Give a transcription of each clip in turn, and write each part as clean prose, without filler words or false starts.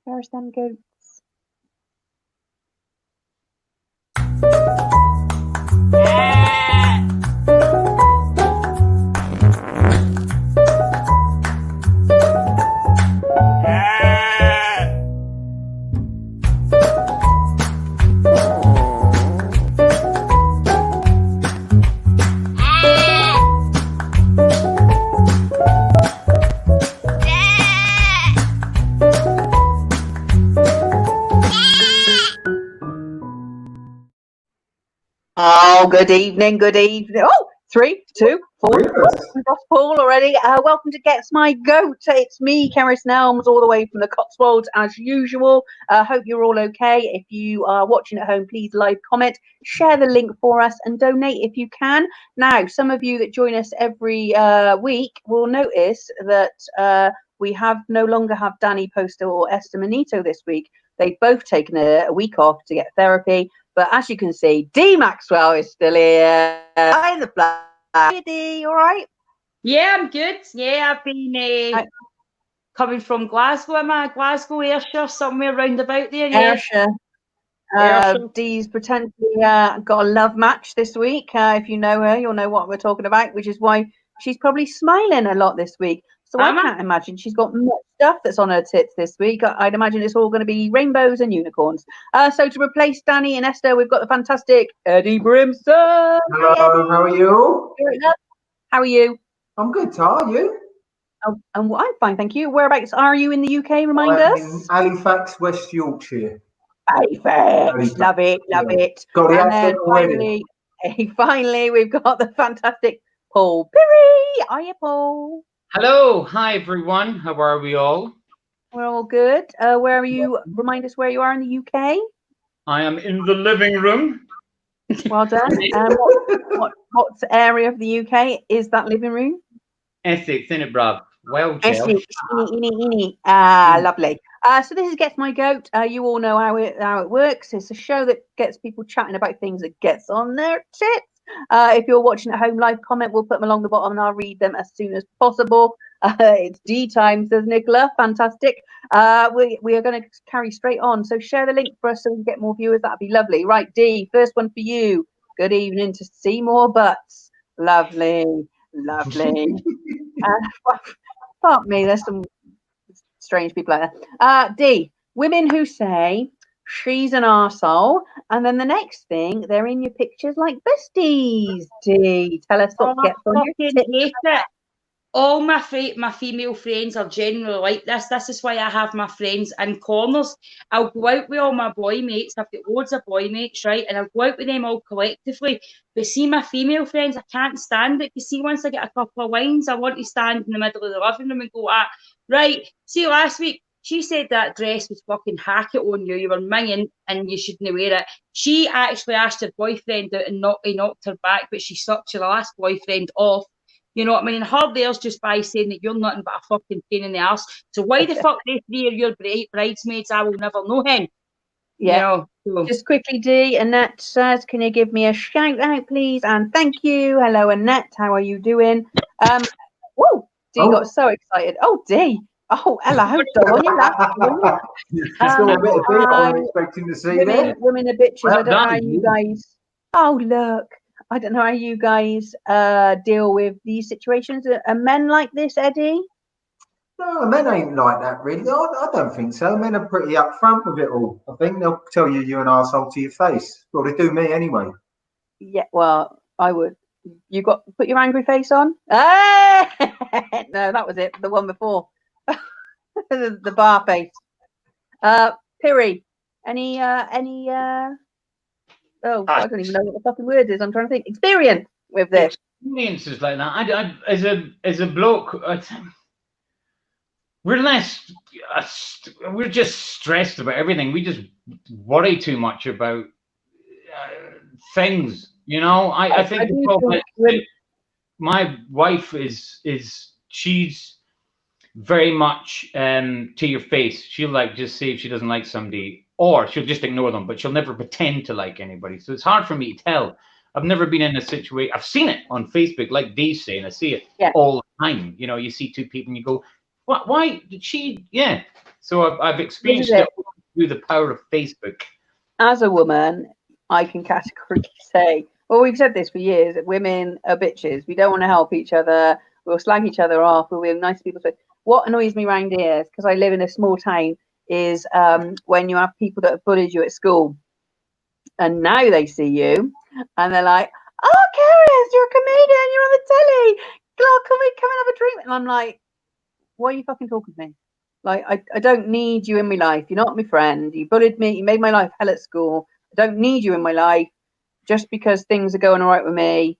Paris them goats. Oh, good evening, good evening. Oh, 3, 2, 4. We've got Paul already. Welcome to Gets My Goat. It's me, Kerris Nelms, all the way from the Cotswolds as usual. Hope you're all okay. If you are watching at home, please like, comment, share the link for us and donate if you can. Now, some of you that join us every week will notice that we no longer have Danny Poster or Esther Manito this week. They've both taken a week off to get therapy. But as you can see, Dee Maxwell is still here. Hi, the flag. Hey, Dee, all right? Yeah, I'm good. Yeah, I've been coming from Glasgow. Am I Glasgow, Ayrshire, somewhere round about there? Yeah. Ayrshire. Dee's potentially got a love match this week. If you know her, you'll know what we're talking about, which is why she's probably smiling a lot this week. So I can't imagine she's got much stuff that's on her tits this week. I'd imagine it's all going to be rainbows and unicorns. So to replace Danny and Esther, we've got the fantastic Eddie Brimson. Hello, how are you? How are you? I'm good, Tar. Are you? Oh, and I'm fine, thank you. Whereabouts are you in the UK? Remind us. In Halifax, West Yorkshire. Halifax. Love it, love it. Got the accent already. Finally, we've got the fantastic Paul Pirrie. Hiya, Paul. Hello, hi everyone. How are we all? We're all good. Where are you? Remind us where you are in the UK. I am in the living room. Well done. What area of the UK is that living room? Essex, in it, bruv. Well, Essex. Lovely. So this is Gets My Goat. You all know how it works. It's a show that gets people chatting about things that gets on their tits. If you're watching at home, live comment, we'll put them along the bottom and I'll read them as soon as possible. It's D time, says Nicola. Fantastic. We are going to carry straight on. So share the link for us so we can get more viewers. That'd be lovely. Right, D, first one for you. Good evening to Seymour Butts. Lovely. Fuck me, there's some strange people out there. D, women who say she's an arsehole, and then the next thing they're in your pictures like besties. D, tell us what gets on your tits. All my female friends are generally like this. This is why I have my friends in corners. I'll go out with all my boy mates. I've got loads of boy mates, right? And I'll go out with them all collectively. But see, my female friends, I can't stand it. You see, once I get a couple of wines, I want to stand in the middle of the living room and go, right, see, last week, she said that dress was fucking hackett on you. You were minging and you shouldn't wear it. She actually asked her boyfriend out and he knocked her back, but she sucked her last boyfriend off. You know what I mean? And her there's just by saying that you're nothing but a fucking pain in the arse. So why the fuck they three are your bridesmaids? I will never know him. Yeah. You know, so. Just quickly, D, Annette says, can you give me a shout out, please? And thank you. Hello, Annette. How are you doing? Whoa, D got so excited. Oh, D. Oh, hello. Don't you laugh? I was expecting to see women are bitches. I don't know how you guys. Oh, look. I don't know how you guys deal with these situations. Are men like this, Eddie? No, men ain't like that, really. I don't think so. Men are pretty upfront with it all. I think they'll tell you're an arsehole to your face. Well, they do me anyway. Yeah, well, I would. You put your angry face on? Ah! No, that was it. The one before. the bar face. Pirrie, any I don't even know what the fucking word is. I'm trying to think. Experience with this. Experiences like that. I as a bloke, we're just stressed about everything. We just worry too much about things. You know, I think my wife she's very much to your face. She'll just say if she doesn't like somebody, or she'll just ignore them, but she'll never pretend to like anybody. So it's hard for me to tell. I've never been in a situation. I've seen it on Facebook, like Dave's saying. I see it all the time. You know, you see two people and you go, "What? Why did she?" Yeah. So I've experienced it through the power of Facebook. As a woman, I can categorically say, well, we've said this for years, that women are bitches. We don't want to help each other. We'll slag each other off. We'll be nice people. So what annoys me around here, because I live in a small town, is when you have people that have bullied you at school and now they see you and they're like, oh, Keris, you're a comedian, you're on the telly. Clark, can we come and have a drink? And I'm like, why are you fucking talking to me? Like, I don't need you in my life. You're not my friend. You bullied me. You made my life hell at school. I don't need you in my life just because things are going all right with me.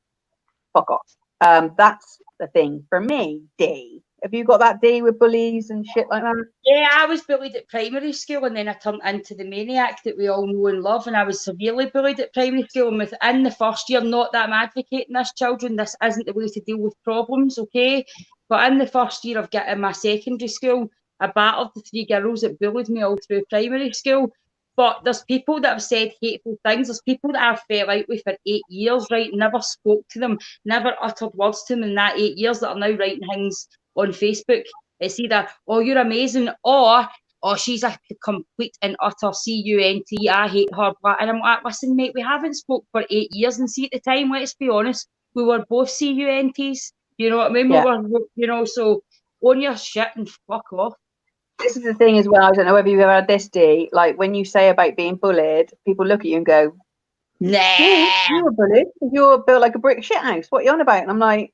Fuck off. That's the thing for me, D. Have you got that D with bullies and shit like that? Yeah, I was bullied at primary school and then I turned into the maniac that we all know and love, and I was severely bullied at primary school, and within the first year, not that I'm advocating this, children, this isn't the way to deal with problems, okay? But in the first year of getting my secondary school, I battled the 3 girls that bullied me all through primary school. But there's people that have said hateful things. There's people that I've fell out with for 8 years, right? Never spoke to them, never uttered words to them in that 8 years, that are now writing things on Facebook. It's either, oh, you're amazing, or, oh, she's a complete and utter cunt, I hate her. And I'm like, listen, mate, we haven't spoke for 8 years. And see, at the time, let's be honest, we were both cunts. You know what I mean? Yeah. We were, you know, so own your shit and fuck off. This is the thing as well. I don't know whether you've ever had this, D. Like, when you say about being bullied, people look at you and go, Nah. You were bullied. You're built like a brick shit house. What are you on about? And I'm like,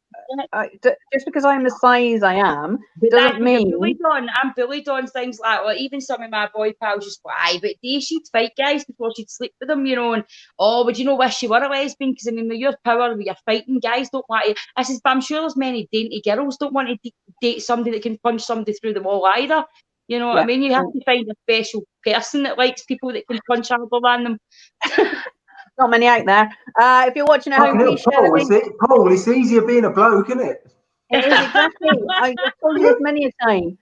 just because I'm the size I am, doesn't mean... I'm bullied on things like, well, even some of my boy pals just go, aye, but she'd fight guys before she'd sleep with them, you know, and, oh, would you know, wish you were a lesbian? Because, I mean, with your power, when you're fighting, guys don't want to... I says, but I'm sure there's many dainty girls don't want to date somebody that can punch somebody through the wall either. You know what I mean? You have to find a special person that likes people that can punch harder than them. Not many out there. If you're watching at home, please share the link. Paul, it's easier being a bloke, isn't it? It is, exactly. I've told you this many a time.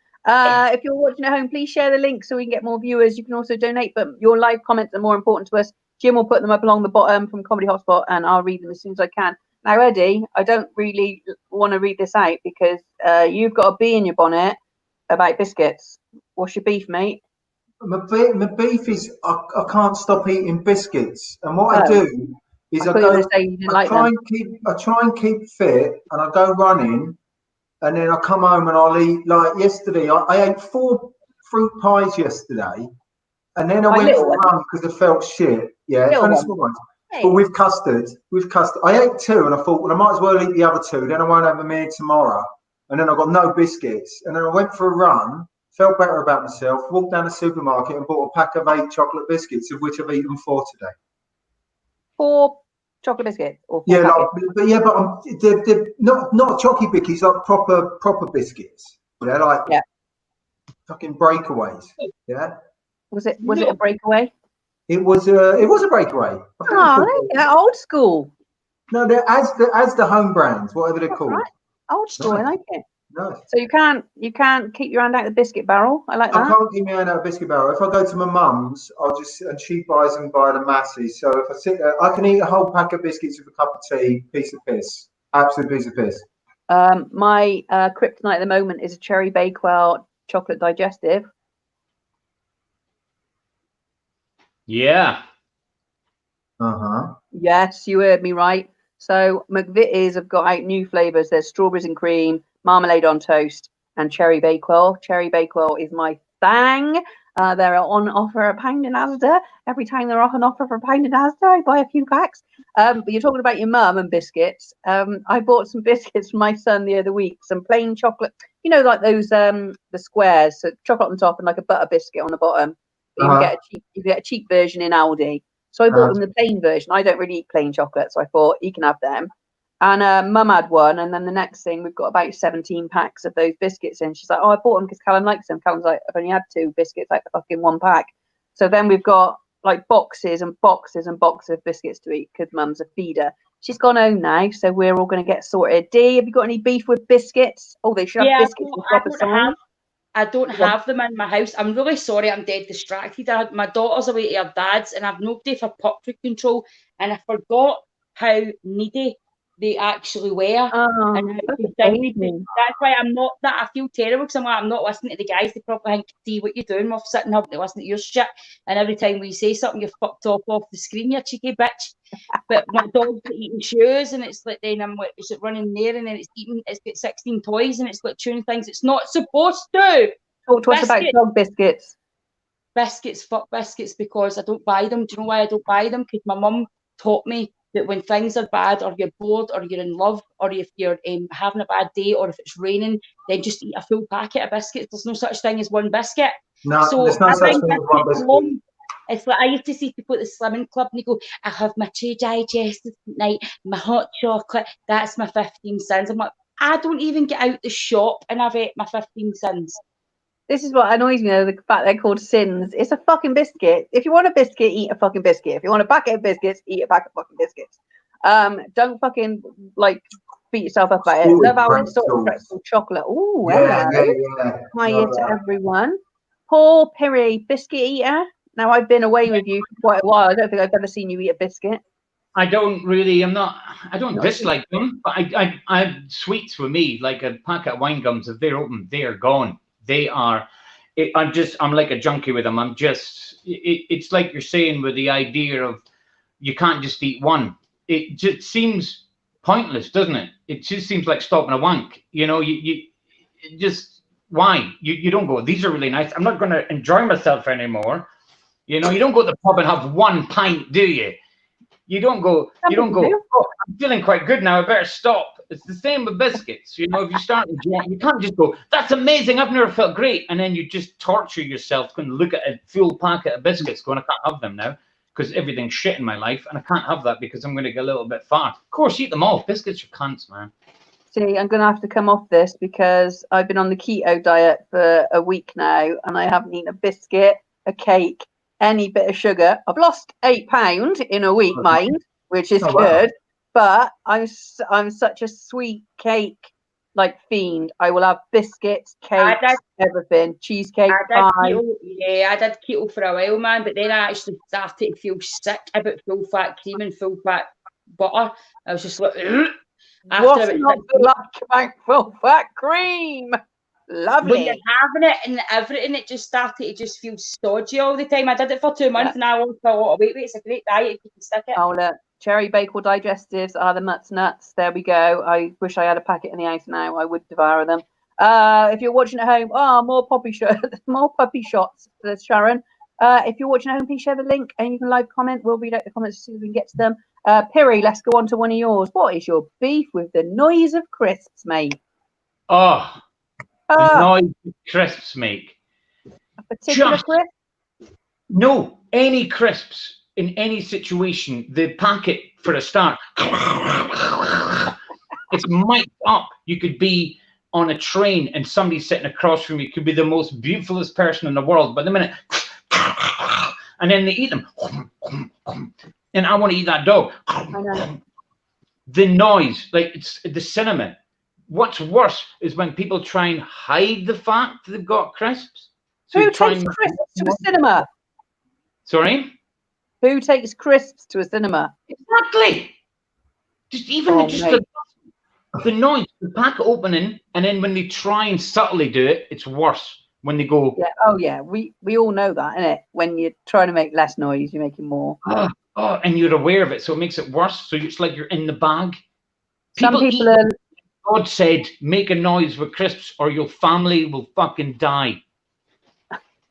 If you're watching at home, please share the link so we can get more viewers. You can also donate, but your live comments are more important to us. Jim will put them up along the bottom from Comedy Hotspot, and I'll read them as soon as I can. Now, Eddie, I don't really want to read this out because you've got a bee in your bonnet about biscuits. What's your beef, mate? My beef is I can't stop eating biscuits, and what I do is I try and keep fit, and I go running, and then I come home and I'll eat. Like yesterday, I ate 4 fruit pies yesterday, and then I went for a run because I felt shit. Yeah, only small ones. But with custard, I ate 2, and I thought, well, I might as well eat the other 2. Then I won't have a meal tomorrow, and then I got no biscuits, and then I went for a run. Felt better about myself, walked down the supermarket and bought a pack of 8 chocolate biscuits, of which I've eaten 4 today. 4 chocolate biscuits? Or 4 yeah, like, they're not chocolate biscuits, like proper biscuits. Yeah, fucking breakaways. Yeah. Was it a breakaway? It was a breakaway. Oh, they're old school. No, they're as the home brands, whatever they're called. Right. Old school, I like it. No. So you can't keep your hand out of the biscuit barrel. I like that. I can't keep my hand out of the biscuit barrel. If I go to my mum's, and she buys them by the masses. So if I sit there, I can eat a whole pack of biscuits with a cup of tea. Piece of piss, absolute piece of piss. My kryptonite at the moment is a Cherry Bakewell chocolate digestive. Yeah. Yes, you heard me right. So McVitie's have got out new flavours. There's strawberries and cream, marmalade on toast, and Cherry Bakewell. Cherry Bakewell is my thing. They're on offer at £1 in Asda. Every time they're on offer for £1 in Asda, I buy a few packs. But you're talking about your mum and biscuits. I bought some biscuits for my son the other week. Some plain chocolate, you know, like those the squares, so chocolate on top and like a butter biscuit on the bottom. But you get a cheap version in Aldi. So I bought them the plain version. I don't really eat plain chocolate, so I thought he can have them. And mum had one, and then the next thing, we've got about 17 packs of those biscuits in. She's like, oh, I bought them because Callum likes them. Callum's like, I've only had 2 biscuits, like the fucking 1 pack. So then we've got like boxes and boxes and boxes of biscuits to eat because mum's a feeder. She's gone home now, so we're all going to get sorted. D, have you got any beef with biscuits? Oh, they should have biscuits with proper size. I don't have them in my house. I'm really sorry. I'm dead distracted. My daughter's away to her dad's, and I've nobody for portrait control. And I forgot how needy they actually were. Oh, And that's why I'm not that. I feel terrible because I'm not listening to the guys. They probably think, see what you're doing. We're sitting up to listen to your shit. And every time we say something, you're fucked off the screen, you cheeky bitch. But my dog's eating shoes, and it's like, then I'm like, is it running there? And then it's got 16 toys, and it's like chewing things it's not supposed to. Talk to us about dog biscuits. Biscuits, fuck biscuits, because I don't buy them. Do you know why I don't buy them? Because my mum taught me that when things are bad, or you're bored, or you're in love, or if you're having a bad day, or if it's raining, then just eat a full packet of biscuits. There's no such thing as one biscuit. No, so there's no such thing as one biscuit. It's like I used to see people at the Slimming Club and they go, I have my 2 digestives at night, my hot chocolate, that's my 15 cents. I'm like, I don't even get out the shop and I've ate my 15 cents. This is what annoys me, though, the fact they're called sins. It's a fucking biscuit. If you want a biscuit, eat a fucking biscuit. If you want a packet of biscuits, eat a packet of fucking biscuits. Don't fucking, like, beat yourself up about it. Love our sort of pretzel chocolate. Ooh, yeah. Hiya to everyone. Paul Perry, biscuit eater. Now, I've been away with you for quite a while. I don't think I've ever seen you eat a biscuit. I don't dislike them, but I sweets with me, like a packet of wine gums, if they're open, they are gone. They are, I'm like a junkie with them. It's like you're saying with the idea of you can't just eat one. It just seems pointless, doesn't it? It just seems like stopping a wank. You know, you just, why? You don't go, these are really nice. I'm not going to enjoy myself anymore. You know, you don't go to the pub and have 1 pint, do you? You don't go, oh, I'm feeling quite good now, I better stop. It's the same with biscuits. You know, if you start enjoying, you can't just go, that's amazing, I've never felt great. And then you just torture yourself going to look at a full packet of biscuits going, I can't have them now because everything's shit in my life. And I can't have that because I'm going to get a little bit fat. Of course, eat them all. Biscuits are cunts, man. See, I'm going to have to come off this because I've been on the keto diet for a week now and I haven't eaten a biscuit, a cake, any bit of sugar. I've lost 8 pounds in a week, mind, which is good. But I'm such a sweet cake like fiend. I will have biscuits, cakes, everything, cheesecake, pie. I did keto for a while, man. But then I actually started to feel sick about full fat cream and full fat butter. I was just like, what's not to like about full fat cream? Lovely. When you're having it and everything, it just started to just feel stodgy all the time. I did it for 2 months and I lost a lot of weight. It's a great diet if you can stick it. Oh, look. Cherry Bakewell digestives are the nuts. There we go. I wish I had a packet in the house now. I would devour them. If you're watching at home, more puppy shots. There's Sharon. If you're watching at home, please share the link and you can live comment. We'll read out the comments as soon as we can get to them. Piri, let's go on to one of yours. What is your beef with the noise of crisps, mate? Oh, the noise crisps make. A particular crisp? No, any crisps in any situation. The packet, for a start, it's mic'd up. You could be on a train and somebody's sitting across from you. Could be the most beautifulest person in the world, but the minute, and then they eat them, and I want to eat that dog. The noise, like it's the cinema. What's worse is when people try and hide the fact that they've got crisps. So who takes crisps to a cinema? Sorry? Who takes crisps to a cinema? Exactly. Just even the noise, the packet opening, and then when they try and subtly do it, it's worse. When they go, yeah, oh yeah, we all know that, innit? When you're trying to make less noise, you're making more. And you're aware of it, so it makes it worse. So it's like you're in the bag. Some people are. God said, make a noise with crisps, or your family will fucking die.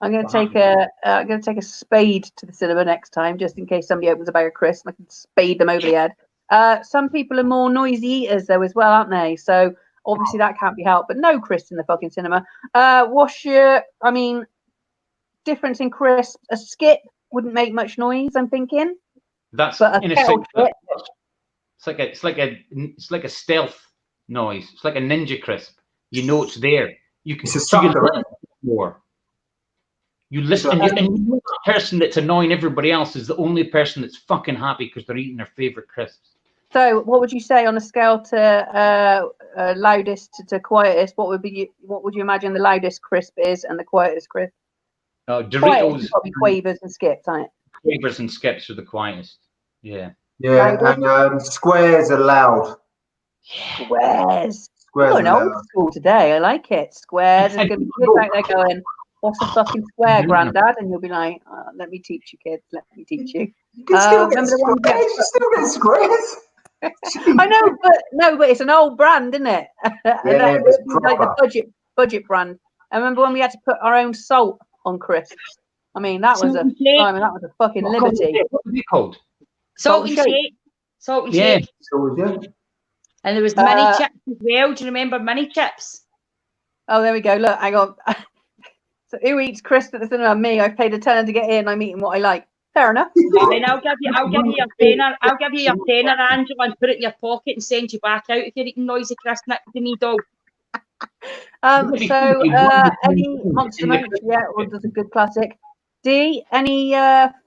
I'm going to take a spade to the cinema next time, just in case somebody opens a bag of crisps. I can spade them over the head. Some people are more noisy eaters, though, as well, aren't they? So obviously that can't be helped. But no crisps in the fucking cinema. What's your, difference in crisps? A skip wouldn't make much noise, I'm thinking. That's in a sense. It's like a stealth noise. It's like a ninja crisp. You know it's there. You can see more. You listen, and you know the person that's annoying everybody else is the only person that's fucking happy because they're eating their favorite crisps. So, what would you say on a scale to loudest to quietest? What would you imagine the loudest crisp is, and the quietest crisp? Doritos. Probably Quavers and Skips, aren't it? Quavers and Skips are the quietest. Yeah. Yeah, and squares are loud. Squares. Squares You're an old school today. I like it. Squares is going to be good back there going, what's a fucking square, Grandad? And you'll be like, let me teach you, kids. Let me teach you. You can still get squares. You still get squares. I know, but it's an old brand, isn't it? Yeah, it's like the budget brand. I remember when we had to put our own salt on crisps. I mean, that was a fucking liberty. What was it called? Salt and shake. Salt and shake. And there was mini chips as well. Do you remember mini chips? Oh, there we go. Look, hang on. So who eats crisps at the cinema? Me. I've paid £10 to get in. I'm eating what I like. Fair enough. And I'll give you your tenner. I'll give you your tenner, Angela, and put it in your pocket and send you back out if you're eating noisy crisps next to me, dog. Any Monster Munch? Yeah, or does a good classic. D, any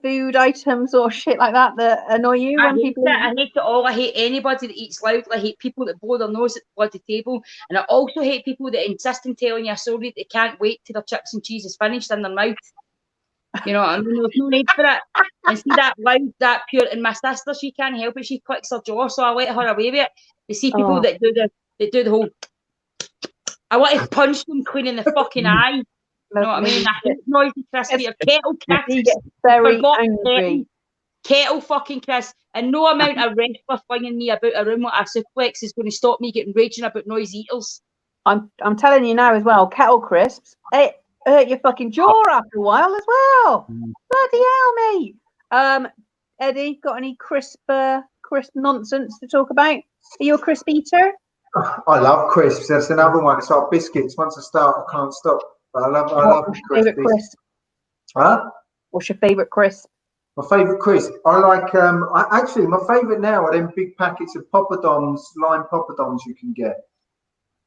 food items or shit like that annoy you? I hate it all. I hate anybody that eats loud. I hate people that blow their nose at the bloody table. And I also hate people that insist on telling you a story that they can't wait till their chips and cheese is finished in their mouth. You know, I mean, there's no need for it. And see that loud, that pure. And my sister, she can't help it. She clicks her jaw, so I let her away with it. You see people that do the whole. I want to punch them clean in the fucking eye. You know what I mean? I hate noisy crispy. Kettle crisps. Very angry. Kettle fucking crisps. And no amount of wrestler flinging me about a room like a suplex is going to stop me getting raging about noisy eaters. I'm telling you now as well. Kettle crisps. It hurt your fucking jaw after a while as well. Bloody hell, mate. Eddie, got any crisp nonsense to talk about? Are you a crisp eater? I love crisps. That's another one. It's like biscuits. Once I start, I can't stop. But I love favourite crisp. Huh? What's your favourite crisp? My favourite crisp. I like. Actually, my favourite now are them big packets of poppadoms, lime poppadoms you can get.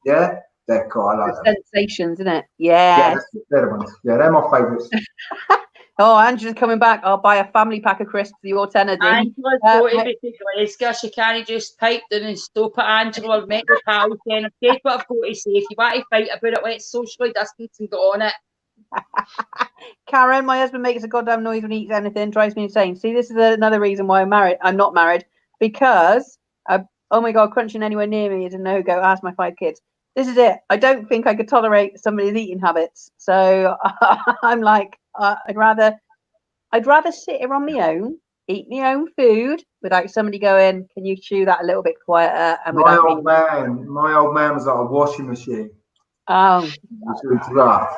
Yeah, they're cool. I like them. Sensations, isn't it? Yeah. They're the ones. Yeah, they're my favourites. Oh, Angela's coming back. I'll buy a family pack of crisps for your tenner. Angela's got to be Glasgow. She can't just pipe down and stop at Angela or make the pals. Then I've said what I've got to say. If you want to fight about it, let's socially distance and get on it. Karen, my husband makes a goddamn noise when he eats anything. Drives me insane. See, this is another reason why I'm not married. Because, oh my God, crunching anywhere near me is a no-go. Ask my 5 kids. This is it. I don't think I could tolerate somebody's eating habits. So I'm like, I'd rather sit here on my own, eat my own food without somebody going, can you chew that a little bit quieter? And my old man was like a washing machine. Oh, it's rough.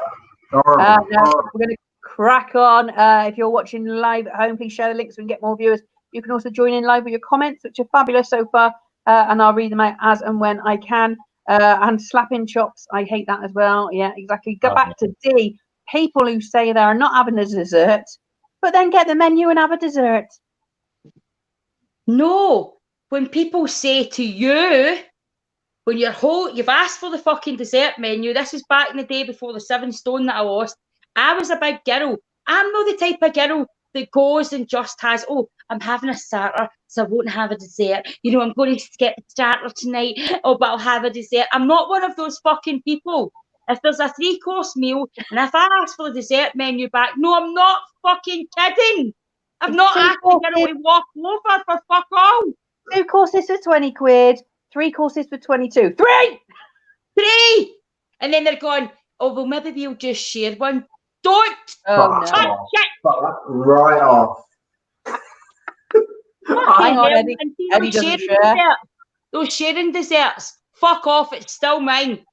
We're going to crack on. If you're watching live at home, please share the links so we can get more viewers. You can also join in live with your comments, which are fabulous so far, and I'll read them out as and when I can. And slapping chops, I hate that as well. Yeah, exactly. Go back to D. People who say they're not having a dessert, but then get the menu and have a dessert. No, when people say to you, when you've asked for the fucking dessert menu, this is back in the day before the 7 stone that I lost. I was a big girl. I'm not the type of girl that goes and just has, I'm having a starter, so I won't have a dessert. You know, I'm going to skip the starter tonight, but I'll have a dessert. I'm not one of those fucking people. If there's a 3-course meal, and if I ask for the dessert menu back, no, I'm not fucking kidding. I'm not asking girl to walk over for fuck all. 2 courses for 20 quid, 3 courses for 22. 3! And then they're going, well, maybe we'll just share one. Don't touch it. Right off. Hang on, Eddie doesn't share. Those sharing desserts, fuck off, it's still mine.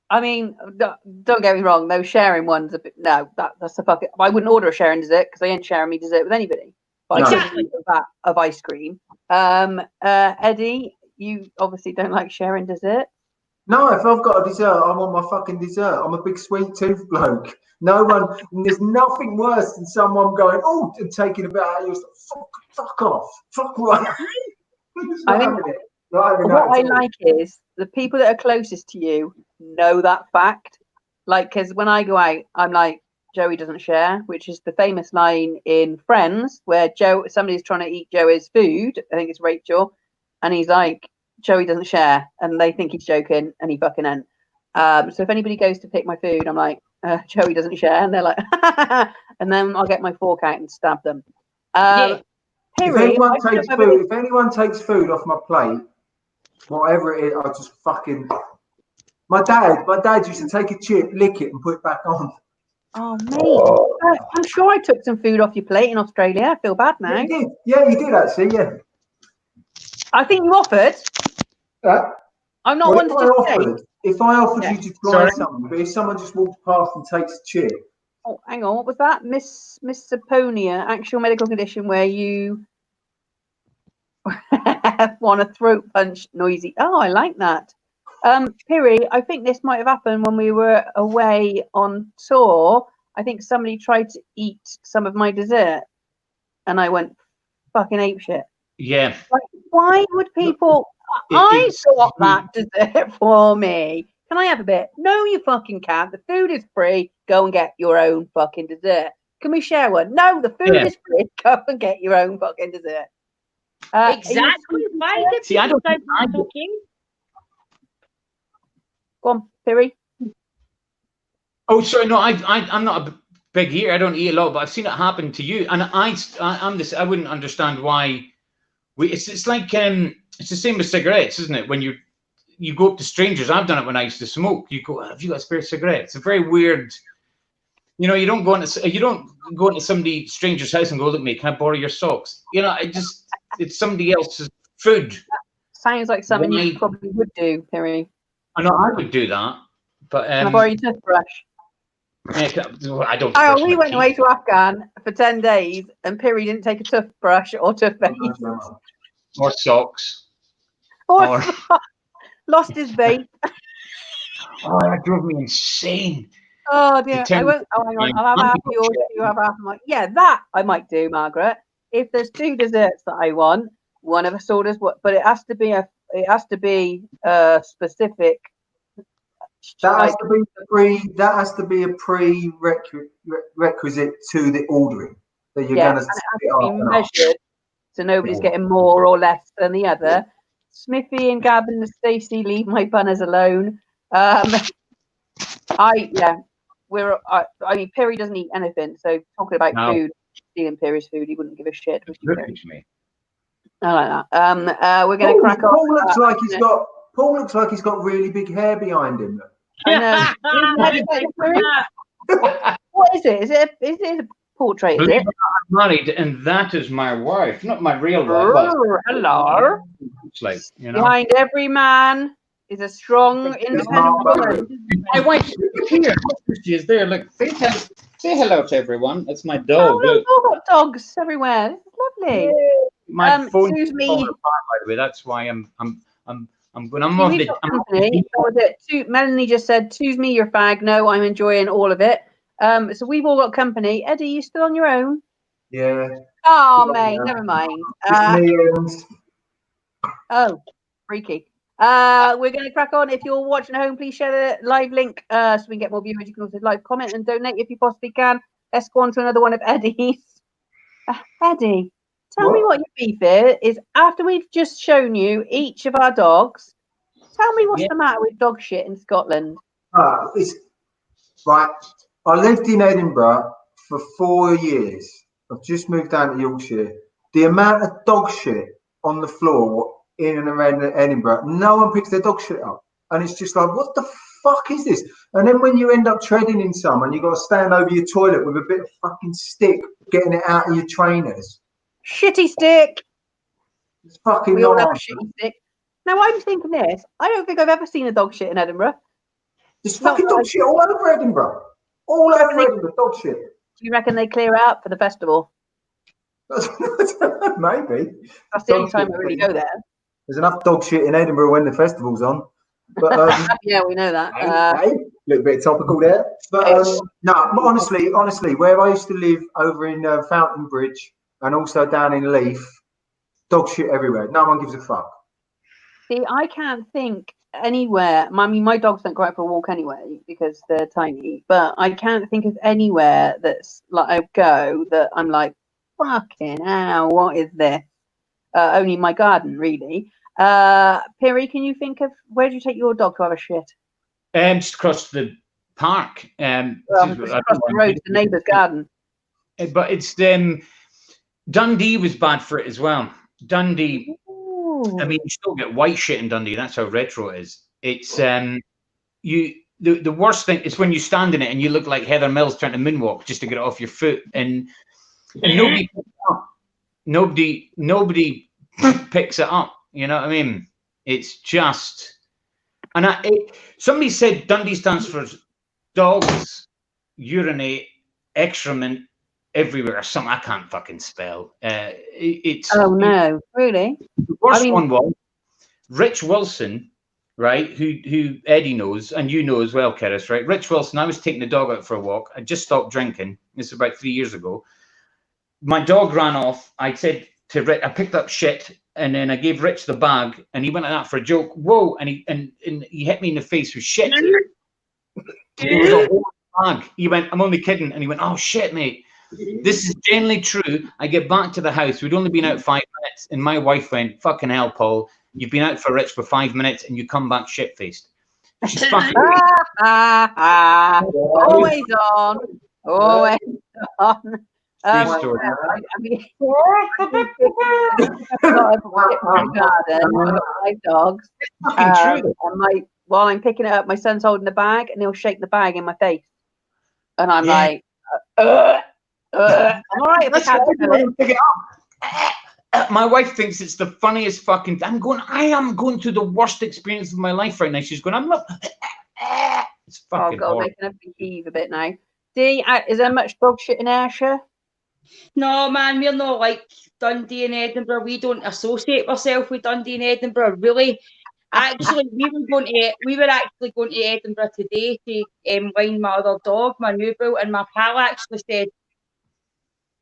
I mean, don't get me wrong, those sharing ones, that's the fuck. I wouldn't order a sharing dessert because I ain't sharing me dessert with anybody. But exactly. I could eat a vat of ice cream. Eddie, you obviously don't like sharing dessert. No, if I've got a dessert, I want my fucking dessert. I'm a big sweet tooth bloke. There's nothing worse than someone going, and taking a bit out of you. Fuck off. Fuck right. What I like is the people that are closest to you know that fact. Like, because when I go out, I'm like, Joey doesn't share, which is the famous line in Friends where somebody's trying to eat Joey's food. I think it's Rachel. And he's like, Joey doesn't share. And they think he's joking and he fucking ain't. So if anybody goes to pick my food, I'm like, Joey doesn't share. And they're like, and then I'll get my fork out and stab them. If anyone takes food off my plate, whatever it is, I just fucking. My dad used to take a chip, lick it, and put it back on. Oh, mate. I'm sure I took some food off your plate in Australia. I feel bad now. Yeah, you did. Yeah, you did actually. Yeah. I think you offered. I'm not one to just say. If I offered you to try something, but if someone just walks past and takes a chip. Oh, hang on. What was that? Misophonia, actual medical condition where you want a throat punch noisy. Oh, I like that. Piri, I think this might have happened when we were away on tour. I think somebody tried to eat some of my dessert and I went fucking apeshit. Yeah. Like, why would people... I got that dessert for me. Can I have a bit? No, you fucking can't. The food is free. Go and get your own fucking dessert. Can we share one? No, the food is free. Go and get your own fucking dessert. Exactly. Why did See, I don't talking? Go on, Piri. Oh, sorry. No, I'm not a big eater. I don't eat a lot, but I've seen it happen to you. And I'm this. I wouldn't understand why. It's like it's the same with cigarettes, isn't it? When you go up to strangers, I've done it when I used to smoke. You go, have you got a spare cigarette? It's a very weird. You know, you don't go into somebody stranger's house and go, look, mate, can I borrow your socks? You know, it's somebody else's food. Sounds like something you probably would do, Piri. I know I would do that, but can I borrow your toothbrush? I don't. Oh, we went away to Afghan for 10 days, and Piri didn't take a toothbrush or toothpaste or socks. Or lost his vape. Oh, that drove me insane. Oh dear. I won't. Oh, hang on. I'll have half yours. You have half mine. Yeah, that I might do, Margaret. If there's 2 desserts that I want, one of us orders what, but it has to be a specific. That has to be a prerequisite to the ordering that you're going to. And it has to be measured, so nobody's getting more or less than the other. Smithy and Gavin and Stacey, leave my bunners alone. I mean, Piri doesn't eat anything, so talking about food, stealing Piri's food, he wouldn't give a shit. I like that. We're going to crack on. Paul looks like he's got really big hair behind him. I know. What is it? Is it a portrait? Is it? I'm married, and that is my wife, not my real wife. Hello. It's like, you know. Behind every man is a strong, independent woman. My wife is here. She is there. Look, say hello to everyone. That's my dog. Oh, look, we've got dogs everywhere. This is lovely. My phone. Excuse me. By the way, that's why I'm when I'm on the. Melanie just said, "Choose me, your fag." No, I'm enjoying all of it. So we've all got company. Eddie, you still on your own? Yeah. Oh, mate, never mind. Oh, freaky. We're going to crack on. If you're watching at home, please share the live link so we can get more viewers. You can also live comment and donate if you possibly can. Let's go on to another one of Eddie's. Eddie, tell me what your beef is. After we've just shown you each of our dogs, tell me what's the matter with dog shit in Scotland. It's right. I lived in Edinburgh for 4 years. I've just moved down to Yorkshire. The amount of dog shit on the floor in and around Edinburgh, no one picks their dog shit up. And it's just like, what the fuck is this? And then when you end up treading in some and you've got to stand over your toilet with a bit of fucking stick, getting it out of your trainers. Shitty stick. It's fucking we all have a shitty stick. Now, I'm thinking this. I don't think I've ever seen a dog shit in Edinburgh. There's fucking dog shit all over Edinburgh. All over Edinburgh, dog shit. Do you reckon they clear it up for the festival? Maybe. That's the only time I really go there. There's enough dog shit in Edinburgh when the festival's on. But yeah, we know that. A little bit topical there. But no, honestly, where I used to live over in Fountain Bridge and also down in Leith, dog shit everywhere. No one gives a fuck. See, I can't think anywhere. I mean, my dogs don't go out for a walk anyway because they're tiny. But I can't think of anywhere that's like I go that I'm like, fucking hell, what is this? Only my garden, really. Piri, can you think of where do you take your dog to have a shit? Just across the park. Just across the road to the neighbour's garden. But it's Dundee was bad for it as well. Dundee. Oh. I mean, you still get white shit in Dundee. That's how retro it is. It's the worst thing is when you stand in it and you look like Heather Mills trying to moonwalk just to get it off your foot, and nobody picks it up. Nobody picks it up. You know what I mean? It's just, and somebody said Dundee stands for dogs urinate excrement everywhere or something. I can't fucking spell. It's no, really? The worst one was Rich Wilson, right? Who Eddie knows and you know as well, Keris, right? Rich Wilson. I was taking the dog out for a walk. I just stopped drinking. This is about 3 years ago. My dog ran off. I said to Rich, I picked up shit, and then I gave Rich the bag, and he went like that for a joke. Whoa! And he hit me in the face with shit. It was a whole bag. He went, I'm only kidding, and he went, oh shit, mate. This is genuinely true. I get back to the house. We'd only been out 5 minutes, and my wife went, fucking hell, Paul. You've been out for Rich for 5 minutes, and you come back shit-faced. She's fucking always on. Always on. Story. I mean, I've got 5 dogs. And while I'm picking it up, my son's holding the bag, and he'll shake the bag in my face, and I'm like, I'm all right. Pick it up. My wife thinks it's the funniest fucking. I am going through the worst experience of my life right now. She's going, I'm not. It's fucking. Oh God, making everybody heave a bit now. Dee, is there much dog shit in Ayrshire? No, man, we're not like Dundee and Edinburgh. We don't associate ourselves with Dundee and Edinburgh, really. Actually, we were actually going to Edinburgh today to wind my other dog, my new bull, and my pal actually said,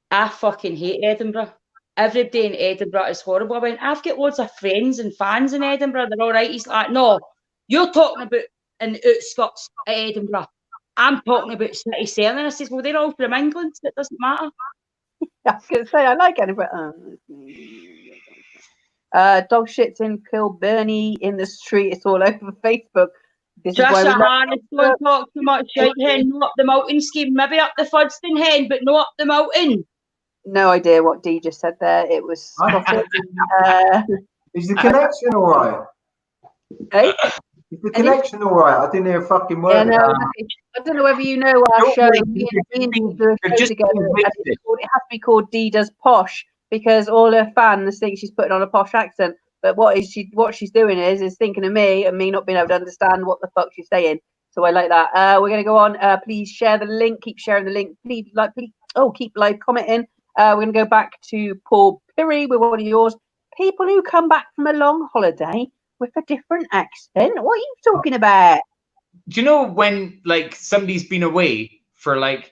I fucking hate Edinburgh. Everybody in Edinburgh is horrible. I went, I've got loads of friends and fans in Edinburgh. They're all right. He's like, no, you're talking about in the outskirts of Edinburgh. I'm talking about city centre. I says, well, they're all from England, so it doesn't matter. I was going to say, I like Edinburgh. Dog shits in Kilbirnie in the street. It's all over Facebook. Trisha Harris, don't talk too much shit, hen. No up the mountain scheme. Maybe up the Fudston, hen, but no up the mountain. No idea what Dee just said there. It was Scottish. Is the connection all right? Hey? Is the connection all right? I didn't hear a fucking word. Yeah, no, I don't know whether you know our show. Me and Dee do a show together. It has to be called Dee Does Posh, because all her fans think she's putting on a posh accent. But what she's doing is thinking of me and me not being able to understand what the fuck she's saying. So I like that. We're going to go on. Please share the link. Keep sharing the link. Please keep live commenting. We're going to go back to Paul Pirrie with one of yours. People who come back from a long holiday with a different accent. What are you talking about? Do you know when like somebody's been away for like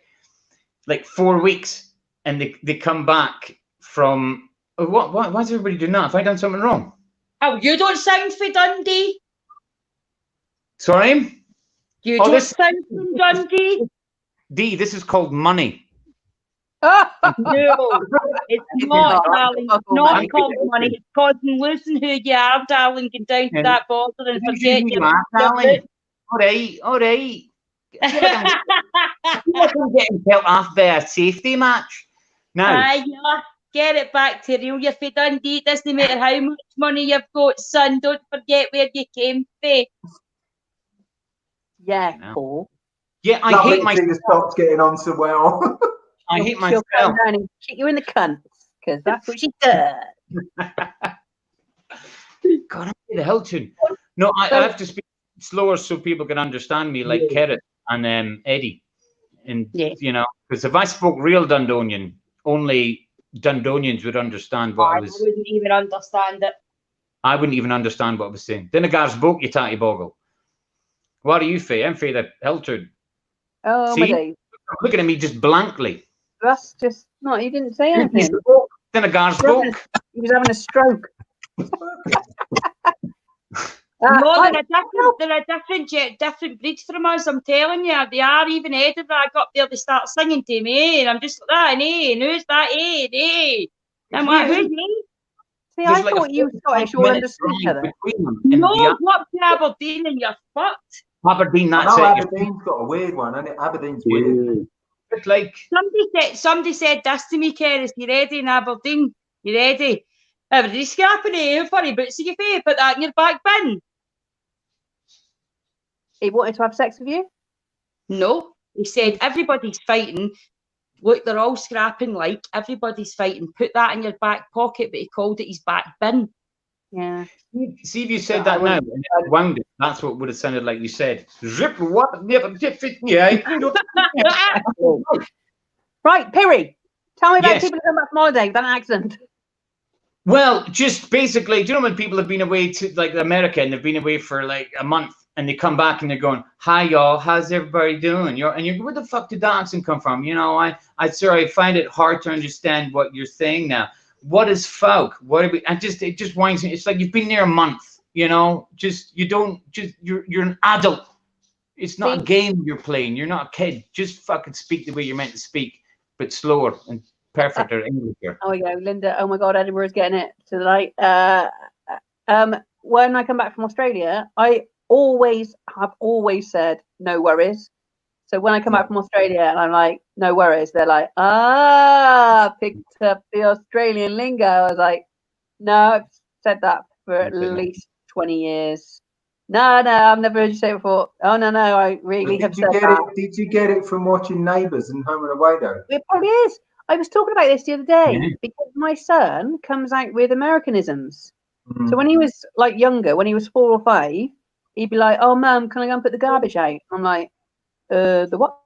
4 weeks and they come back from why is everybody doing that? Have I done something wrong? Oh, you don't sound for Dundee. Sorry? You don't sound from Dundee. Dee, this is called money. No, it's not, darling. It's not called money. It's called losing who you are, darling. Get down to that border and forget you are, darling. All right. You're getting dealt off by a safety match. Now. Get it back to real. If you Dundee, it doesn't matter how much money you've got, son. Don't forget where you came from. Yeah, Paul. Yeah, I hate myself. The stopped getting on so well. I hate myself. She'll come down and kick you in the cunt, because that's what she does. God, I'm the hell tune. No, I have to speak slower so people can understand me, like Keris and Eddie. And, you know, because if I spoke real Dundonian, only Dundonians would understand what I was. I wouldn't even understand it. I wouldn't even understand what I was saying. Dinnagar's book, you tatty boggle. What are you, Faye? I'm Faye the hell tune. Oh, my days. Looking at me just blankly. That's just not. You didn't say anything. Dinnagar's book. He was having a stroke. No, they're a different breed from us. I'm telling you, they are. Even Edinburgh, I got there, they start singing to me, and I'm just like, and who's that? I'm like, who's me? See, I thought you Scottish all understood each other. No, what to Aberdeen and you're fucked. Aberdeen, that's it. Aberdeen's got a weird one, isn't it? Aberdeen's weird. It's like somebody said this to me, Keris. You ready in Aberdeen? You ready? Everybody's scrapping it. Funny boots in your face. Put that in your back bin. He wanted to have sex with you? No. He said, everybody's fighting. Look, they're all scrapping like. Everybody's fighting. Put that in your back pocket, but he called it his back bin. Yeah. See if you said that now, and it wound it. That's what would have sounded like you said. Zip what? Never did fit me. Right, Piri. Tell me about Yes. people who come back from holiday with an accent. Well, just basically, do you know when people have been away to like America and they've been away for like a month and they come back and they're going, "Hi y'all, how's everybody doing?" You're where the fuck did that accent come from? You know, I find it hard to understand what you're saying now. What is folk? What are we? It just winds me. It's like you've been there a month. You know, you're an adult. It's not a game you're playing. You're not a kid. Just fucking speak the way you're meant to speak, but slower and perfect or English. Oh, we go, Linda. Oh my God, Edinburgh's getting it tonight. When I come back from Australia, I have always said no worries. So when I come back from Australia and I'm like, no worries, they're like, picked up the Australian lingo. I was like, no, I've said that for at least 20 years. No, I've never heard you say it before. Oh, no, I really have said that. Did you get it from watching Neighbours and Home and Away, though? It probably is. I was talking about this the other day because my son comes out with Americanisms. So when he was like younger, when he was 4 or 5, he'd be like, "Oh, Mum, can I go and put the garbage out?" I'm like, the what?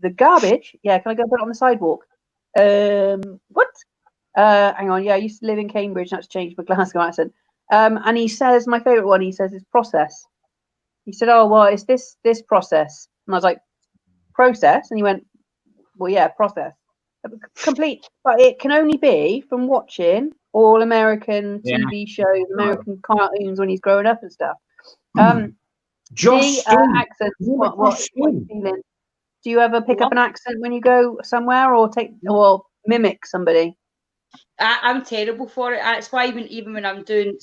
The garbage? Yeah, can I go put it on the sidewalk? What? Hang on. Yeah, I used to live in Cambridge. That's changed my Glasgow accent. And he says, my favourite one, he says, is process. He said, "Oh, well, it's this process." And I was like, "Process?" And he went, "Well, yeah, process." Complete, but it can only be from watching all American TV shows, American cartoons when he's growing up and stuff. Josh accents. What feeling? Do you ever pick up an accent when you go somewhere, or mimic somebody? I'm terrible for it. That's why even when I'm doing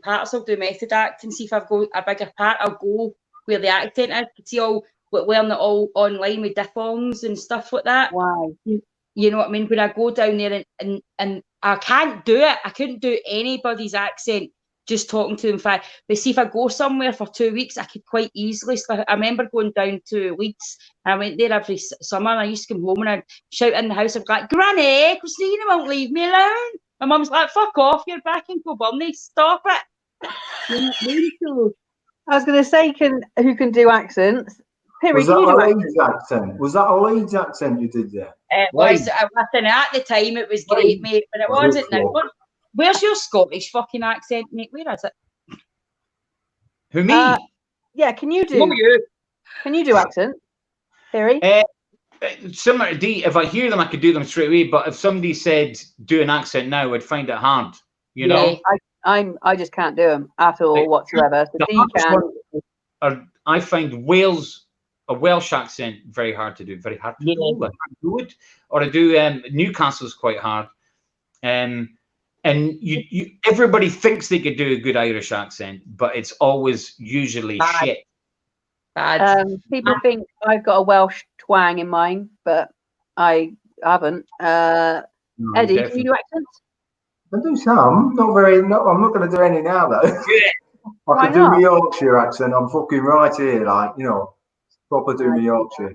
parts, I'll do method acting. See if I've got a bigger part, I'll go where the accent is. See, I'll learn it all online with diphthongs and stuff like that. Wow. You know what I mean? When I go down there and I can't do it. I couldn't do anybody's accent just talking to them. But see, if I go somewhere for 2 weeks, I could quite easily. I remember going down to Leeds. I went there every summer, and I used to come home and I'd shout in the house. I'd be like, "Granny, Christina won't leave me alone." My mum's like, "Fuck off, you're back in Kilburney, stop it." I was going to say, who can do accents? Piri, was that a Leeds accent? Was that a Leeds accent you did there? It was. Listen, at the time it was great, mate, but it wasn't now. Where's your Scottish fucking accent, mate? Where is it? Who, me? Yeah, can you do accent, Piri? Similar to Dee, if I hear them, I could do them straight away. But if somebody said do an accent now, I'd find it hard. You know, I just can't do them at all whatsoever. So Dee can. I find a Welsh accent very hard to do. Very hard to do it. Or I do Newcastle's quite hard. And you everybody thinks they could do a good Irish accent, but it's always usually shit. People think I've got a Welsh twang in mine, but I haven't. Eddie, definitely. Can you do accents? I do some. Not very. I'm not going to do any now, though. I can do my Yorkshire accent. I'm fucking right here, like, you know, proper do my Yorkshire.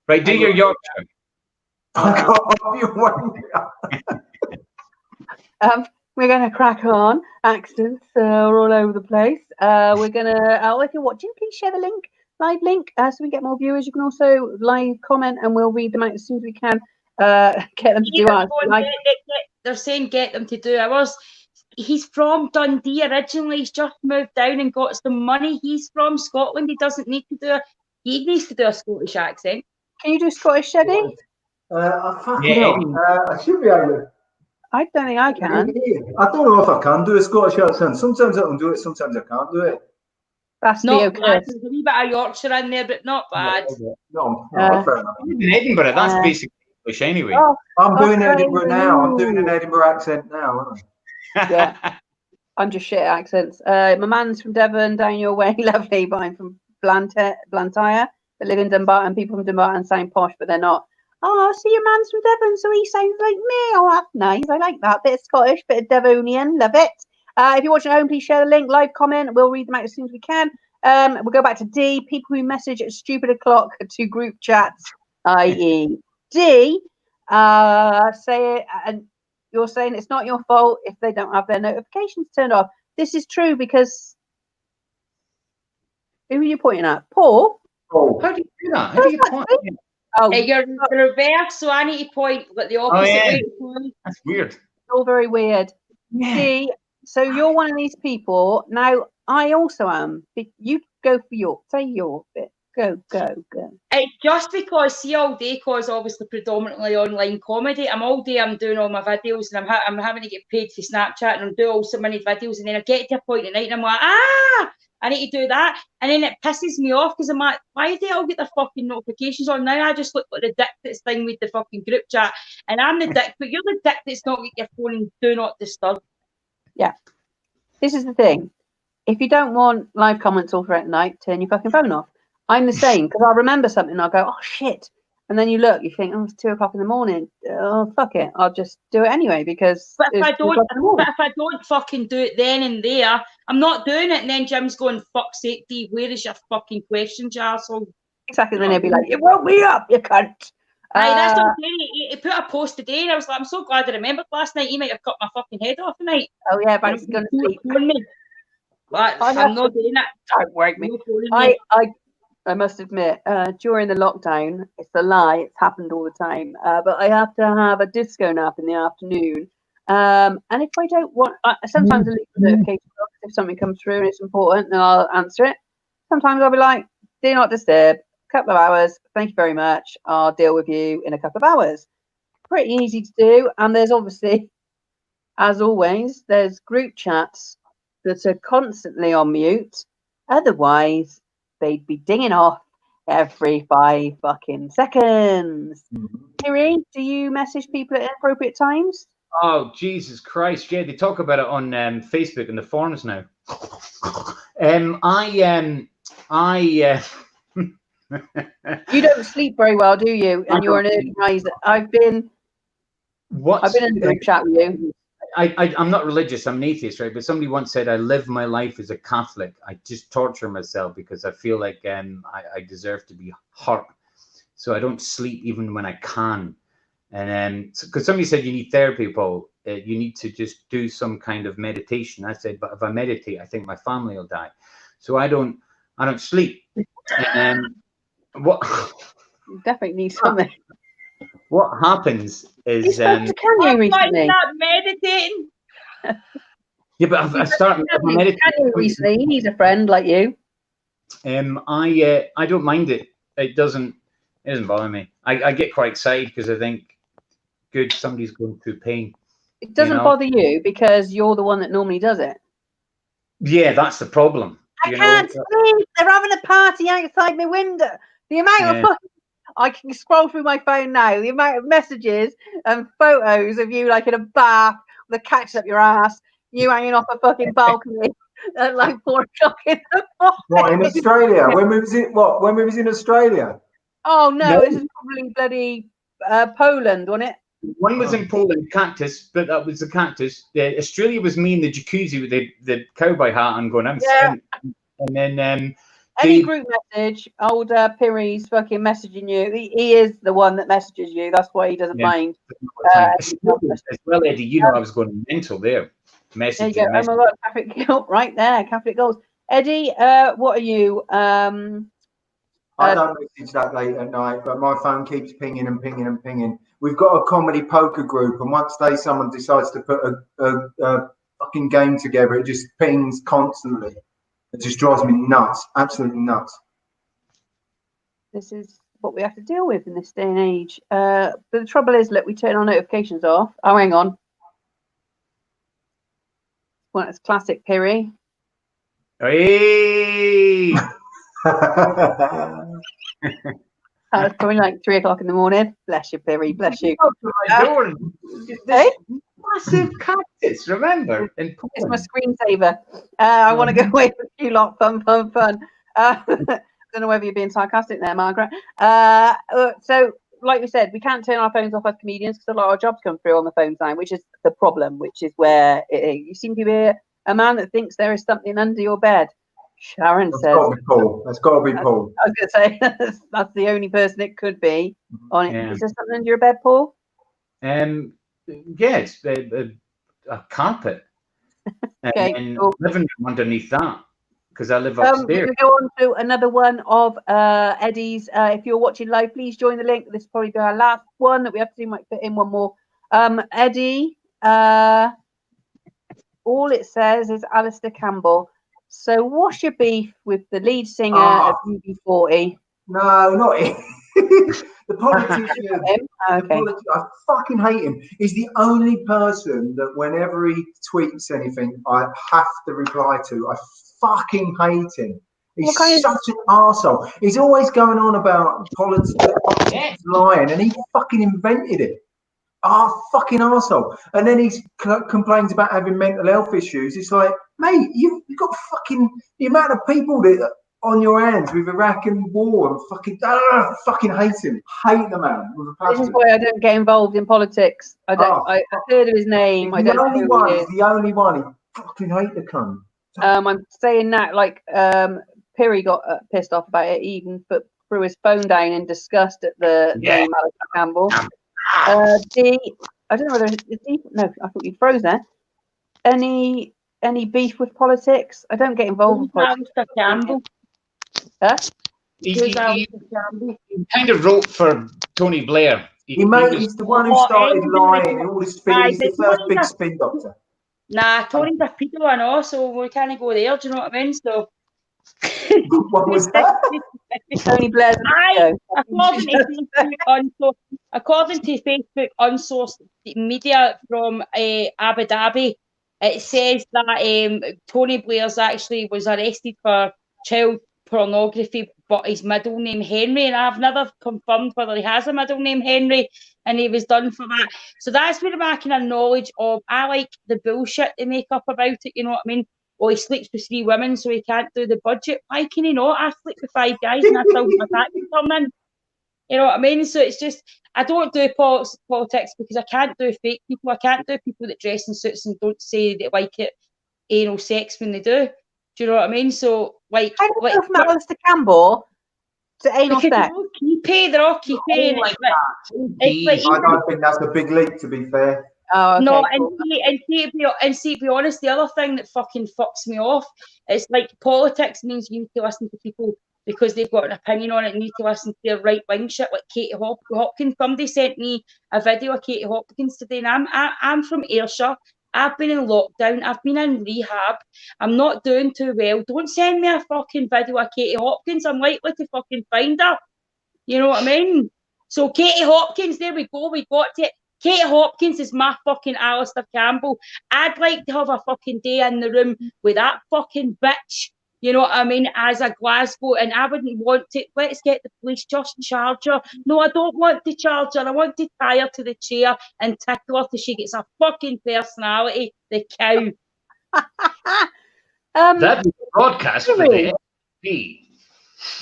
Right, do your Yorkshire. We're going to crack on. Accents are all over the place. We're going to, if you're watching, please share the link, live link, so we get more viewers. You can also live comment and we'll read them out as soon as we can. Get them to do ours. They're saying get them to do ours. He's from Dundee originally. He's just moved down and got some money. He's from Scotland. He doesn't need to do he needs to do a Scottish accent. Can you do Scottish, Eddie? I should be able to. I don't think I can. I don't know if I can do a Scottish accent. Sometimes I can do it, sometimes I can't do it. That's not bad. There's a wee bit of Yorkshire in there, but not bad. No, fair enough. In Edinburgh, that's basically English anyway. I'm doing Edinburgh now. I'm doing an Edinburgh accent now, aren't I? Yeah. I'm just shit at accents. My man's from Devon, down your way, lovely, but I'm from Blantyre. But live in Dumbarton. People from Dumbarton sound posh, but they're not. Oh, see, your man's from Devon, so he sounds like me. Oh, that's nice. I like that. Bit of Scottish, bit of Devonian. Love it. If you're watching at home, please share the link, live comment. We'll read them out as soon as we can. We'll go back to D. People who message at stupid o'clock to group chats, i.e. D, say it, and you're saying it's not your fault if they don't have their notifications turned off. This is true because who are you pointing at? Paul? Oh. How do you do that? How do you point? Oh, you're the reverse, so I need to point the opposite way. That's weird. It's all very weird. Yeah. D, so you're one of these people. Now, I also am. You go for your, say your bit. Go. It's just because, see, all day, because obviously predominantly online comedy, I'm doing all my videos and I'm having to get paid for Snapchat and I'm doing all so many videos, and then I get to a point at night and I'm like, I need to do that, and then it pisses me off because I'm like, why do they all get their fucking notifications on now? I just look like the dick that's thing with the fucking group chat, and I'm the dick, but you're the dick that's not with your phone and do not disturb. Yeah. This is the thing. If you don't want live comments all throughout the night, turn your fucking phone off. I'm the same, because I'll remember something and I'll go, oh shit. And then you look, you think, oh, it's 2 o'clock in the morning. Oh, fuck it. I'll just do it anyway because. But if I don't fucking do it then and there, I'm not doing it. And then Jim's going, fuck's sake, D, where is your fucking question, Jarsel? Exactly. Then he'll be like, you woke me up, you cunt. That's what I'm saying. He put a post today and I was like, I'm so glad I remembered last night. He might have cut my fucking head off tonight. Oh, yeah, but he's going to sleep. I'm not doing that. Don't work me. I must admit, during the lockdown, it's a lie. It's happened all the time. But I have to have a disco nap in the afternoon. And if I don't want, sometimes I leave the notification off. If something comes through and it's important, then I'll answer it. Sometimes I'll be like, do not disturb. Couple of hours. Thank you very much. I'll deal with you in a couple of hours. Pretty easy to do. And there's obviously, as always, there's group chats that are constantly on mute. Otherwise, they'd be dinging off every 5 fucking seconds. Kiri, do you message people at inappropriate times? Oh, Jesus Christ. Yeah, they talk about it on Facebook and the forums now. You don't sleep very well, do you? And you're an early riser. I've been in a group chat with you. I'm not religious, I'm an atheist, right? But somebody once said, I live my life as a Catholic. I just torture myself because I feel like I deserve to be hurt. So I don't sleep even when I can. And because somebody said you need therapy, Paul, you need to just do some kind of meditation. I said, but if I meditate, I think my family will die. So I don't sleep. What? You definitely need something. What happens is you spoke to Kanye recently. Not meditating. Yeah, but I've started meditating recently. He needs a friend like you. I don't mind it. It doesn't bother me. I get quite excited because I think, good, somebody's going through pain. It doesn't bother you because you're the one that normally does it. Yeah, that's the problem. I can't sleep. They're having a party outside my window. The amount of fucking, I can scroll through my phone now. The amount of messages and photos of you like in a bath with a catch up your ass, you hanging off a fucking balcony at like 4 o'clock in the morning. What, in Australia? When we was in Australia? Oh no, this is probably bloody Poland, wasn't it? One was in Poland, Cactus, but that was the Cactus. Australia was me in the jacuzzi with the cowboy hat on going, I'm spent. And then any group message, old Piri's fucking messaging you. He is the one that messages you. That's why he doesn't mind. As well, Eddie, you know I was going mental there. There you go. Oh my God, Catholic guilt right there. Catholic goals. Eddie, what are you? I don't message that late at night, but my phone keeps pinging and pinging and pinging. We've got a comedy poker group, and once someone decides to put a fucking game together, it just pings constantly. It just drives me nuts, absolutely nuts. This is what we have to deal with in this day and age. But the trouble is, look, we turn our notifications off. Oh, hang on. Well, it's classic Piri. Hey! It's probably like 3 o'clock in the morning. Bless you, Piri. Bless you. Hey? Massive cactus, remember? It's my screensaver. I want to go away with you lot. Fun. I don't know whether you're being sarcastic there, Margaret. So like we said, we can't turn our phones off as comedians because a lot of our jobs come through on the phone line, which is the problem. Which is where you seem to be a man that thinks there is something under your bed. Sharon says. That's got to be Paul. I was going to say that's the only person it could be. On it, is there something under your bed, Paul? It's a carpet. Okay, and cool. Living room underneath that because I live upstairs. We're going to go on to another one of Eddie's. If you're watching live, please join the link. This is probably our last one that we have to do. Might fit in one more. Eddie, all it says is Alistair Campbell. So what's your beef with the lead singer of UB40? No, not him. The politician. Okay. I fucking hate him. He's the only person that whenever he tweets anything, I have to reply to. I fucking hate him. He's such an arsehole. He's always going on about politics lying, and he fucking invented it. Fucking arsehole. And then he complains about having mental health issues. It's like, mate, you've got fucking the amount of people that on your hands with Iraq and war and fucking hate him. Hate the man with a passion. This is why I don't get involved in politics. I don't. I've heard of his name. I don't know who he is. He's the only one. He fucking hate the cunt. I'm saying that like Perry got pissed off about it. He even threw his phone down in disgust at the name Alistair Campbell. D, I don't know whether it's D. No, I thought you froze there. Any beef with politics? I don't get involved with politics. Alistair Campbell. Huh? He kind of wrote for Tony Blair. He's the one who started lying and all this spin. He's the first big spin doctor. Nah, Tony's a pedo and all, so we can't go there. Do you know what I mean? So. What was that? Tony Blair. According to Facebook unsourced media from Abu Dhabi, it says that Tony Blair's actually was arrested for child pornography, but his middle name Henry, and I've never confirmed whether he has a middle name Henry, and he was done for that. So that's where I'm kind of knowledge of. I like the bullshit they make up about it. You know what I mean? Or he sleeps with 3 women, so he can't do the budget. Why can he not? I sleep with 5 guys, and I still get my taxes come in. You know what I mean? So it's just, I don't do politics because I can't do fake people. I can't do people that dress in suits and don't say they like it anal sex when they do. Do you know what I mean? So, like... I don't know from Alistair Campbell to anal sex. They're all keepy. I don't think that's a big leap, to be fair. Oh, okay, no, cool. and to be honest, the other thing that fucking fucks me off is like politics means you need to listen to people because they've got an opinion on it and you need to listen to their right wing shit like Katie Hopkins. Somebody sent me a video of Katie Hopkins today, and I'm from Ayrshire. I've been in lockdown. I've been in rehab. I'm not doing too well. Don't send me a fucking video of Katie Hopkins. I'm likely to fucking find her. You know what I mean? So Katie Hopkins, there we go. We got it. Katie Hopkins is my fucking Alistair Campbell. I'd like to have a fucking day in the room with that fucking bitch, you know what I mean, as a Glasgow, and I wouldn't want to, let's get the police just charge her. No, I don't want to charge her. I want to tie her to the chair and tickle her till she gets a fucking personality, the cow. That's a broadcast for the FP.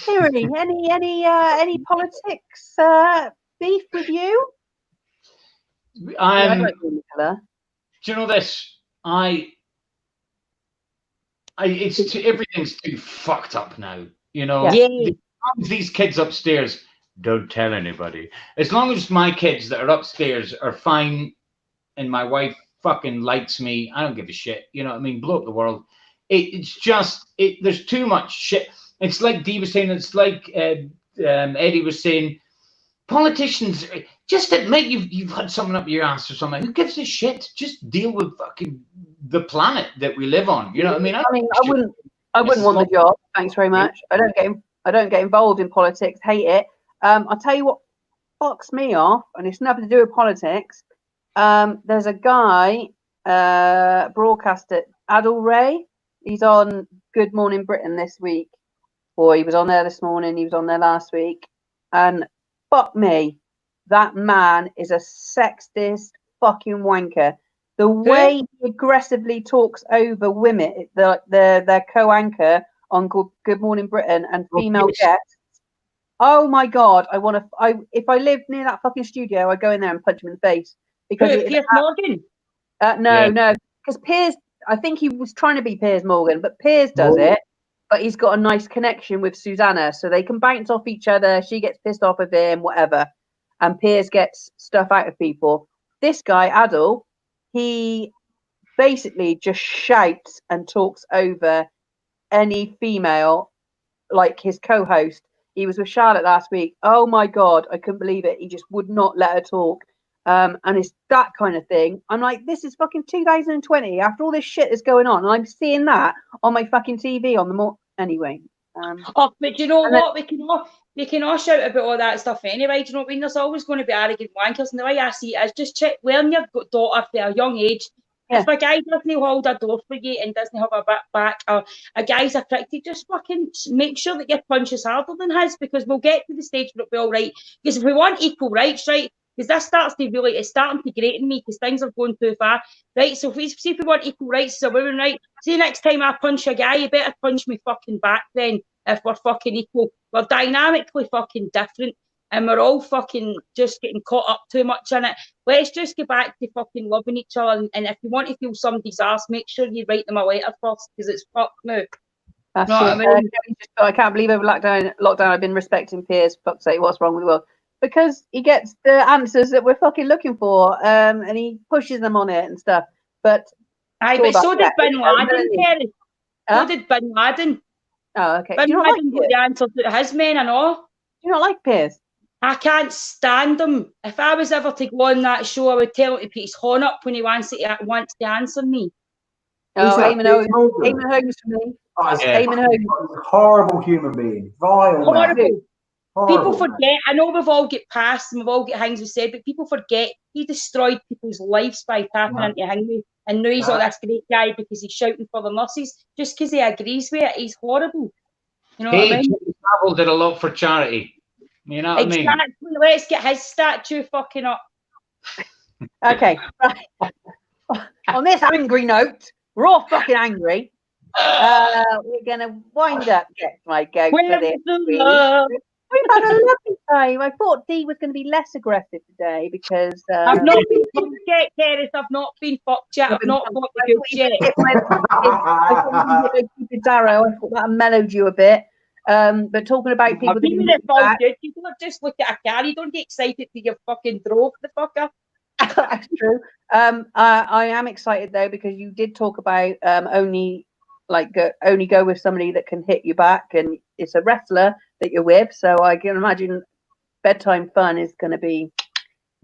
Kiri, any politics beef with you? Do you know this? Everything's too fucked up now. You know, these kids upstairs don't tell anybody. As long as my kids that are upstairs are fine, and my wife fucking likes me, I don't give a shit. You know what I mean? Blow up the world. It's just there's too much shit. It's like Dee was saying. It's like Eddie was saying. Politicians, just admit you've had someone up your ass or something. Who gives a shit? Just deal with fucking the planet that we live on. You know what I mean? I wouldn't want the job. Thanks very much. I don't get involved in politics. Hate it. I'll tell you what fucks me off, and it's nothing to do with politics. There's a guy, broadcaster, Adil Ray. He's on Good Morning Britain this week. Or he was on there this morning. He was on there last week, and fuck me, that man is a sexist fucking wanker. The way he aggressively talks over women, their co-anchor on Good Morning Britain and female guests, Oh my God, if I lived near that fucking studio, I'd go in there and punch him in the face. Because Piers Morgan? No, because Piers, I think he was trying to be Piers Morgan, but Piers does it, but he's got a nice connection with Susanna, so they can bounce off each other. She gets pissed off with him, whatever, and Piers gets stuff out of people. This guy, Adil, he basically just shouts and talks over any female, like his co-host. He was with Charlotte last week. Oh my God, I couldn't believe it. He just would not let her talk. And it's that kind of thing. I'm like, this is fucking 2020. After all this shit that's going on, and I'm seeing that on my fucking TV on the anyway. But you know what? We can all shout about all that stuff anyway. Do you know what I mean? There's always going to be arrogant wankers, and the way I see it is just check when your daughter for a young age. Yeah. If a guy doesn't hold a door for you and doesn't have a back, or a guy's a prick, just fucking make sure that your punch is harder than his, because we'll get to the stage where it'll be all right. Because if we want equal rights, right? Because this starts to really, it's starting to grate in me because things are going too far, right? So if we want equal rights as a woman, right? See, next time I punch a guy, you better punch me fucking back then. If we're fucking equal, we're dynamically fucking different. And we're all fucking just getting caught up too much in it. Let's just get back to fucking loving each other. And if you want to feel somebody's ass, make sure you write them a letter first, because it's fuck now. That's what I mean? I can't believe over lockdown I've been respecting Piers. Fuck's sake, what's wrong with the world? Because he gets the answers that we're fucking looking for, and he pushes them on it and stuff. But so did Bin Laden, Kerry. So did Bin Laden. Oh, okay. Bin Laden got the answers to his men and all. Do you not like Piers? I can't stand him. If I was ever to go on that show, I would tell him to put his horn up when he wants to answer me. Oh, Eamon Holmes for me. Eamon Holmes. Horrible human being. Vile. Horrible. People forget. I know we've all got past and we've all got things we said, but people forget he destroyed people's lives by tapping into Hangman. And now he's all this great guy because he's shouting for the nurses just because he agrees with it. He's horrible. You know what I mean? Savile did a lot for charity. You know what I mean? Exactly. Let's get his statue fucking up. Okay. Right. On this angry note, we're all fucking angry. We're gonna wind up. Get my goat for this. We've had a lovely time. I thought Dee was going to be less aggressive today because I've not been fucked yet, Kerith. I've not been fucked yet. I've not fucked the goat yet. I thought that mellowed you a bit. But talking about people, people don't just look at a car. You don't get excited till you're fucking drove the fucker. That's true. I am excited though because you did talk about only go with somebody that can hit you back, and it's a wrestler that you're with. So I can imagine bedtime fun is going to be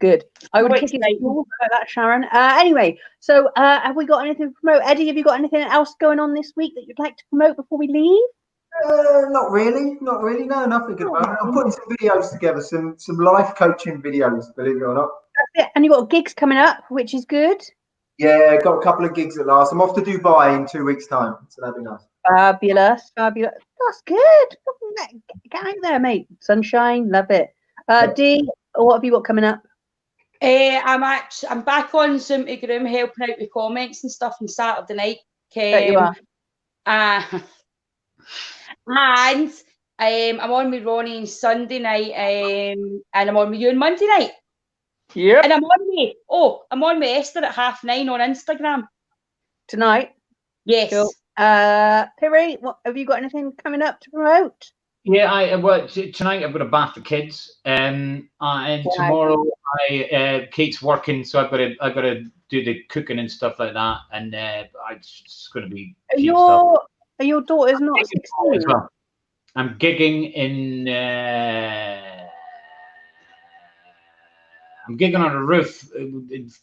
good. I would kick it about that, Sharon. Anyway, so have we got anything to promote? Eddie, have you got anything else going on this week that you'd like to promote before we leave? Not really. No, nothing good about it. I'm putting some videos together, some life coaching videos, believe it or not. That's it. And you've got gigs coming up, which is good. Yeah, got a couple of gigs at last. I'm off to Dubai in 2 weeks' time, so that'd be nice. Fabulous. That's good. Get out there, mate. Sunshine, love it. Dee, what have you got coming up? I'm back on Zoom to Groom, helping out with comments and stuff on Saturday night. You are. And I'm on with Ronnie on Sunday night, and I'm on with you on Monday night. Yeah. And I'm on with Esther at 9:30 on Instagram. Tonight? Yes. Cool. Piri, what have you got anything coming up to promote? Yeah, tonight I've got to bath the kids. And tomorrow Kate's working, so I've got to do the cooking and stuff like that. And it's going to be Are your daughters not 16? Well. I'm gigging in. I'm gigging on a roof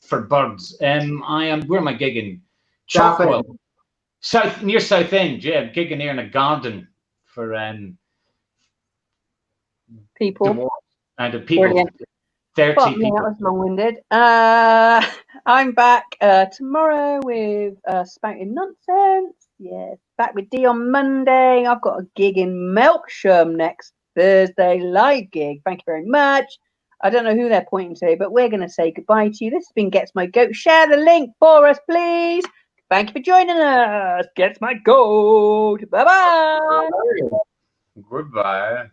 for birds. Where am I gigging? Chockwell, near Southend. Yeah, I'm gigging here in a garden for people. And the people. Brilliant. 30 people. That was long-winded. I'm back tomorrow with Spouting Nonsense. Yes, back with Dee on Monday. I've got a gig in Melksham next Thursday, live gig. Thank you very much. I don't know who they're pointing to, but we're going to say goodbye to you. This has been Gets My Goat. Share the link for us, please. Thank you for joining us. Gets My Goat. Bye-bye. Goodbye.